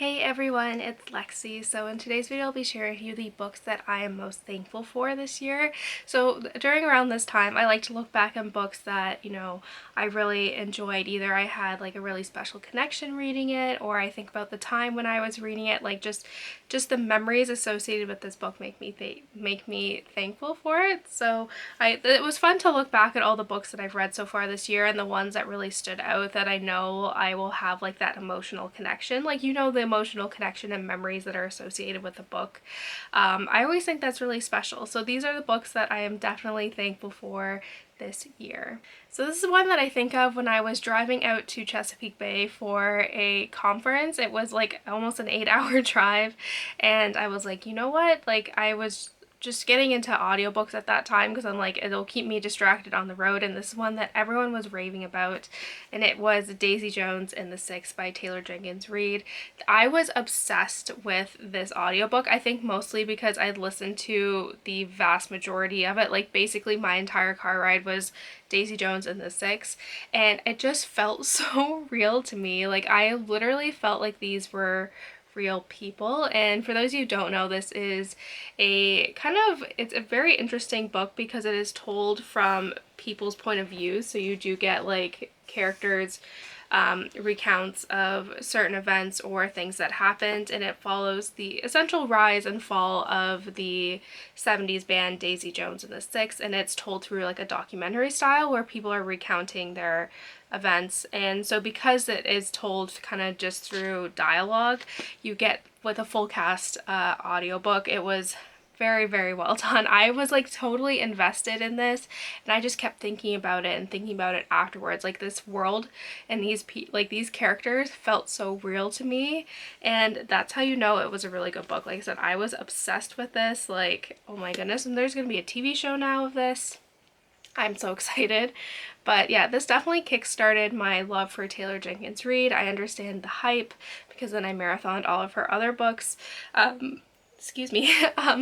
Hey everyone, it's Lexie. So in today's video I'll be sharing with you the books that I am most thankful for this year. So during around this time I like to look back on books that, I really enjoyed. Either I had like a really special connection reading it, or I think about the time when I was reading it, like just the memories associated with this book make me thankful for it. So it was fun to look back at all the books that I've read so far this year and the ones that really stood out that I know I will have like that emotional connection. Like, the emotional connection and memories that are associated with the book. I always think that's really special. So these are the books that I am definitely thankful for this year. So this is one that I think of when I was driving out to Chesapeake Bay for a conference. It was like almost an 8-hour drive, and I was like, you know what? Like, I was just getting into audiobooks at that time because I'm like, it'll keep me distracted on the road, and this is one that everyone was raving about, and it was Daisy Jones and the Six by Jenkins Reid. I was obsessed with this audiobook, I think mostly because I'd listened to the vast majority of it. Like, basically my entire car ride was Daisy Jones and the Six, and it just felt so real to me. Like, I literally felt like these were real people. And for those of you who don't know, this is it's a very interesting book because it is told from people's point of view. So you do get like characters recounts of certain events or things that happened, and it follows the essential rise and fall of the 70s band Daisy Jones and the Six, and it's told through like a documentary style where people are recounting their events. And so because it is told kind of just through dialogue, you get with a full cast audiobook. It was very, very well done. I was like totally invested in this, and I just kept thinking about it and thinking about it afterwards. Like, this world and these characters felt so real to me, and that's how you know it was a really good book. Like I said, I was obsessed with this. Like, oh my goodness, and there's gonna be a TV show now of this. I'm so excited. But yeah, this definitely kickstarted my love for Jenkins Reid. I understand the hype because then I marathoned all of her other books. Excuse me.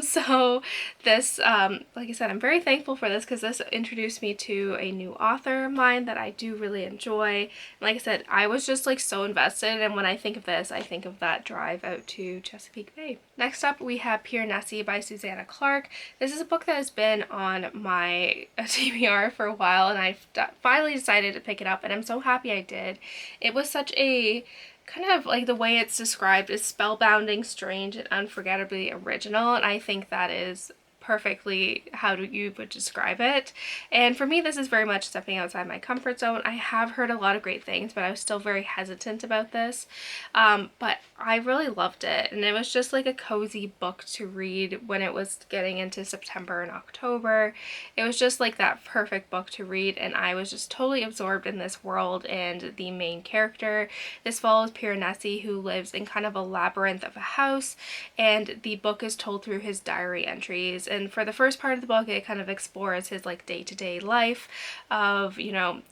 So this, like I said, I'm very thankful for this because this introduced me to a new author of mine that I do really enjoy. And like I said, I was just like so invested, and when I think of this, I think of that drive out to Chesapeake Bay. Next up, we have Piranesi by Susanna Clarke. This is a book that has been on my TBR for a while, and I finally decided to pick it up, and I'm so happy I did. It was such a kind of like, the way it's described is spellbinding, strange, and unforgettably original, and I think that is perfectly how you would describe it. And for me, this is very much stepping outside my comfort zone. I have heard a lot of great things, but I was still very hesitant about this. But I really loved it, and it was just like a cozy book to read when it was getting into September and October. It was just like that perfect book to read, and I was just totally absorbed in this world and the main character. This follows Piranesi, who lives in kind of a labyrinth of a house, and the book is told through his diary entries. And for the first part of the book, it kind of explores his like day-to-day life of,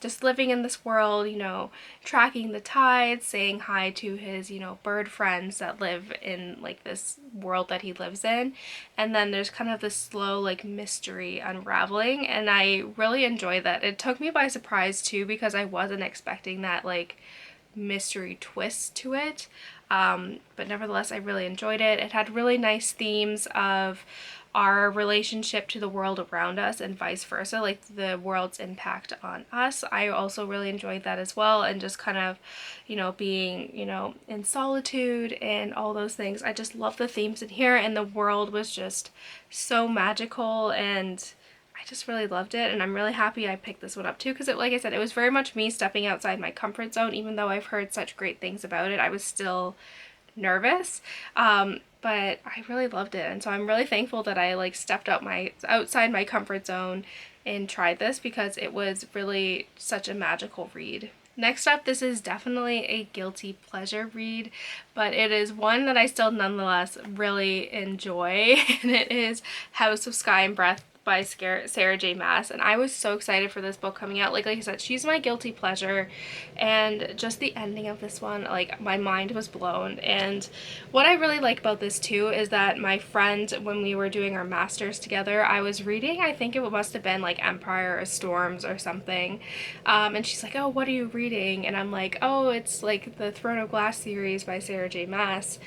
just living in this world, tracking the tides, saying hi to his, bird friends that live in like this world that he lives in. And then there's kind of this slow like mystery unraveling, and I really enjoy that. It took me by surprise too, because I wasn't expecting that like mystery twist to it. But nevertheless, I really enjoyed it. It had really nice themes of our relationship to the world around us and vice versa, like the world's impact on us. I also really enjoyed that as well, and just kind of, being, in solitude and all those things. I just love the themes in here, and the world was just so magical, and I just really loved it, and I'm really happy I picked this one up too, because like I said, it was very much me stepping outside my comfort zone. Even though I've heard such great things about it, I was still nervous, but I really loved it, and so I'm really thankful that I like stepped outside my comfort zone and tried this, because it was really such a magical read. Next up, this is definitely a guilty pleasure read, but it is one that I still nonetheless really enjoy, and it is House of Sky and Breath by Sarah J Maas, and I was so excited for this book coming out. Like I said, she's my guilty pleasure, and just the ending of this one, like, my mind was blown. And what I really like about this too is that my friend, when we were doing our masters together, I was reading, I think it must have been like Empire or Storms or something, and she's like, oh, what are you reading? And I'm like, oh, it's like the Throne of Glass series by Sarah J Maas,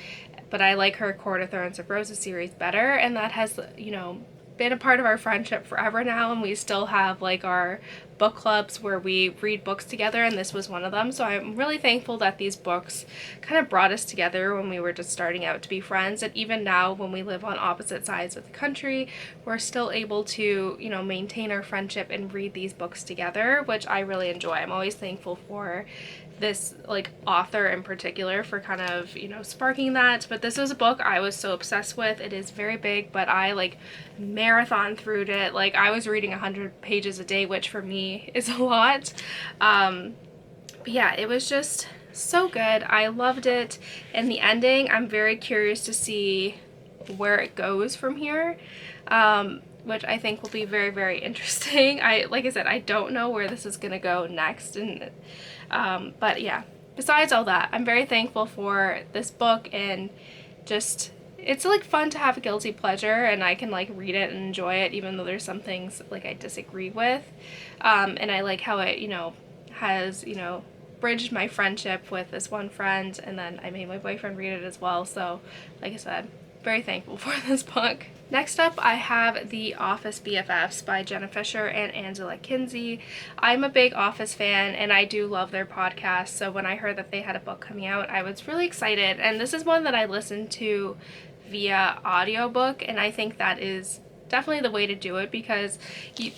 but I like her Court of Thorns of Roses series better. And that has, you know, been a part of our friendship forever now, and we still have like our book clubs where we read books together, and this was one of them. So I'm really thankful that these books kind of brought us together when we were just starting out to be friends, and even now when we live on opposite sides of the country, we're still able to, you know, maintain our friendship and read these books together, which I really enjoy. I'm always thankful for this like author in particular for kind of, you know, sparking that. But this was a book I was so obsessed with. It is very big, but I like marathon through it. Like, I was reading 100 pages a day, which for me is a lot. But yeah, it was just so good. I loved it. And the ending, I'm very curious to see where it goes from here, which I think will be very, very interesting. Like I said, I don't know where this is gonna go next, and but yeah, besides all that, I'm very thankful for this book, and just, it's like fun to have a guilty pleasure, and I can like read it and enjoy it even though there's some things like I disagree with, and I like how it, you know, has, you know, bridged my friendship with this one friend, and then I made my boyfriend read it as well. So like I said, very thankful for this book. Next up, I have The Office BFFs by Jenna Fischer and Angela Kinsey. I'm a big Office fan, and I do love their podcast, so when I heard that they had a book coming out, I was really excited. And this is one that I listened to via audiobook, and I think that is definitely the way to do it, because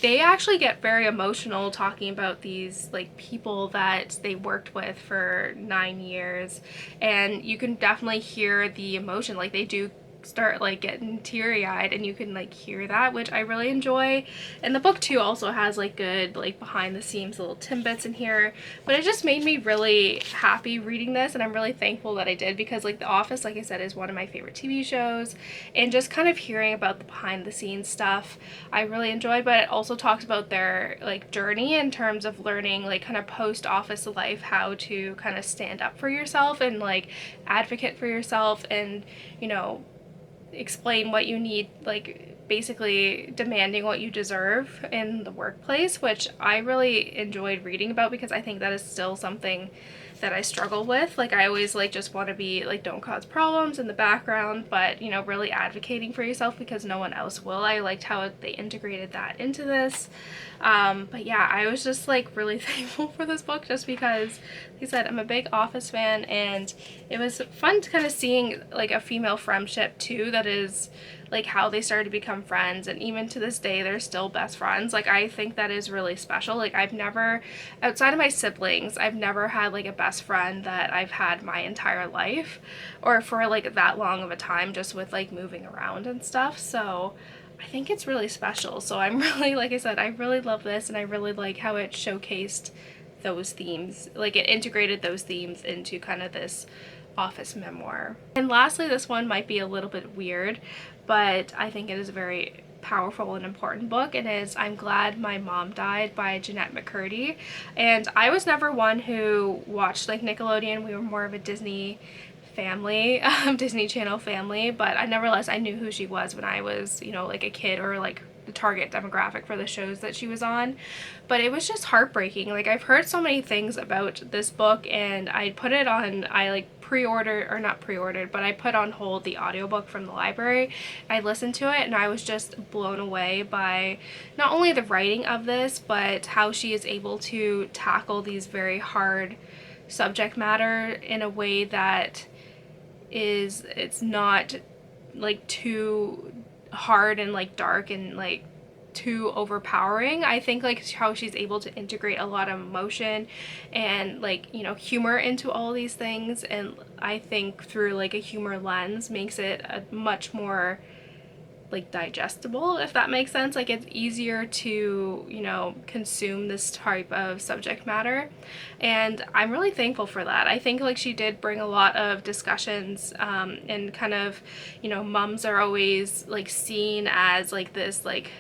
they actually get very emotional talking about these like people that they worked with for 9 years, and you can definitely hear the emotion. Like, they do start like getting teary-eyed, and you can like hear that, which I really enjoy. And the book too also has like good like behind the scenes little tidbits in here, but it just made me really happy reading this, and I'm really thankful that I did, because like The Office, like I said, is one of my favorite TV shows, and just kind of hearing about the behind the scenes stuff I really enjoyed. But it also talks about their like journey in terms of learning like kind of post office life, how to kind of stand up for yourself and like advocate for yourself, and, you know, explain what you need, like basically demanding what you deserve in the workplace, which I really enjoyed reading about, because I think that is still something that I struggle with. Like, I always like just want to be like, don't cause problems in the background, but, you know, really advocating for yourself because no one else will. I liked how they integrated that into this. But yeah, I was just like really thankful for this book, just because, like I said, I'm a big Office fan, and it was fun to kind of seeing like a female friendship too, that is like how they started to become friends, and even to this day they're still best friends. Like, I think that is really special. Like, I've never, outside of my siblings, I've never had like a best friend that I've had my entire life, or for like that long of a time, just with like moving around and stuff. So I think it's really special. So I'm really, like I said, I really love this, and I really like how it showcased those themes. Like, it integrated those themes into kind of this Office memoir. And lastly, this one might be a little bit weird, but I think it is a very powerful and important book. It is I'm Glad My Mom Died by Jennette McCurdy. And I was never one who watched like Nickelodeon. We were more of a Disney family, Disney Channel family, but I never realized I knew who she was when I was, you know, like a kid, or like the target demographic for the shows that she was on. But it was just heartbreaking. Like, I've heard so many things about this book, and I put it on, I like pre-ordered, or not pre-ordered, but I put on hold the audiobook from the library. I listened to it, and I was just blown away by not only the writing of this, but how she is able to tackle these very hard subject matter in a way that is, it's not like too hard and like dark and like too overpowering. I think like how she's able to integrate a lot of emotion and like, you know, humor into all these things, and I think through like a humor lens makes it a much more like digestible, if that makes sense. Like, it's easier to, you know, consume this type of subject matter, and I'm really thankful for that. I think like she did bring a lot of discussions, and kind of, you know, moms are always like seen as like this like,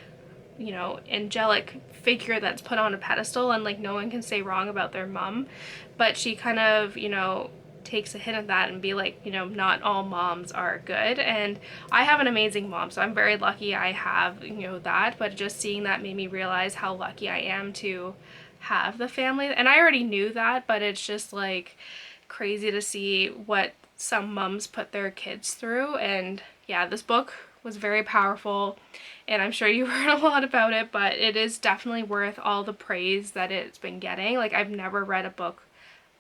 you know, angelic figure that's put on a pedestal, and like no one can say wrong about their mom. But she kind of, you know, takes a hint of that and be like, you know, not all moms are good. And I have an amazing mom, so I'm very lucky I have, you know, that. But just seeing that made me realize how lucky I am to have the family. And I already knew that, but it's just like crazy to see what some moms put their kids through. And yeah, this book was very powerful, and I'm sure you heard a lot about it, but it is definitely worth all the praise that it's been getting. Like, I've never read a book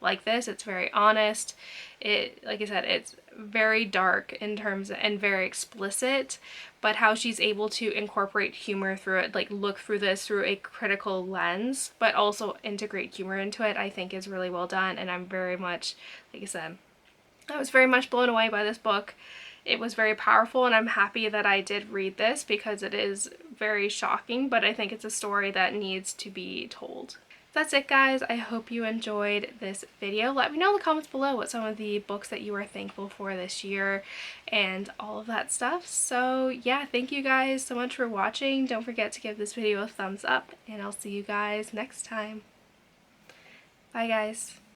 like this. It's very honest. It, like I said, it's very dark in terms of, and very explicit, but how she's able to incorporate humor through it, like look through this through a critical lens, but also integrate humor into it, I think is really well done. And I'm very much, like I said, I was very much blown away by this book. It was very powerful, and I'm happy that I did read this because it is very shocking, but I think it's a story that needs to be told. That's it, guys. I hope you enjoyed this video. Let me know in the comments below what some of the books that you are thankful for this year and all of that stuff. So yeah, thank you guys so much for watching. Don't forget to give this video a thumbs up, and I'll see you guys next time. Bye, guys.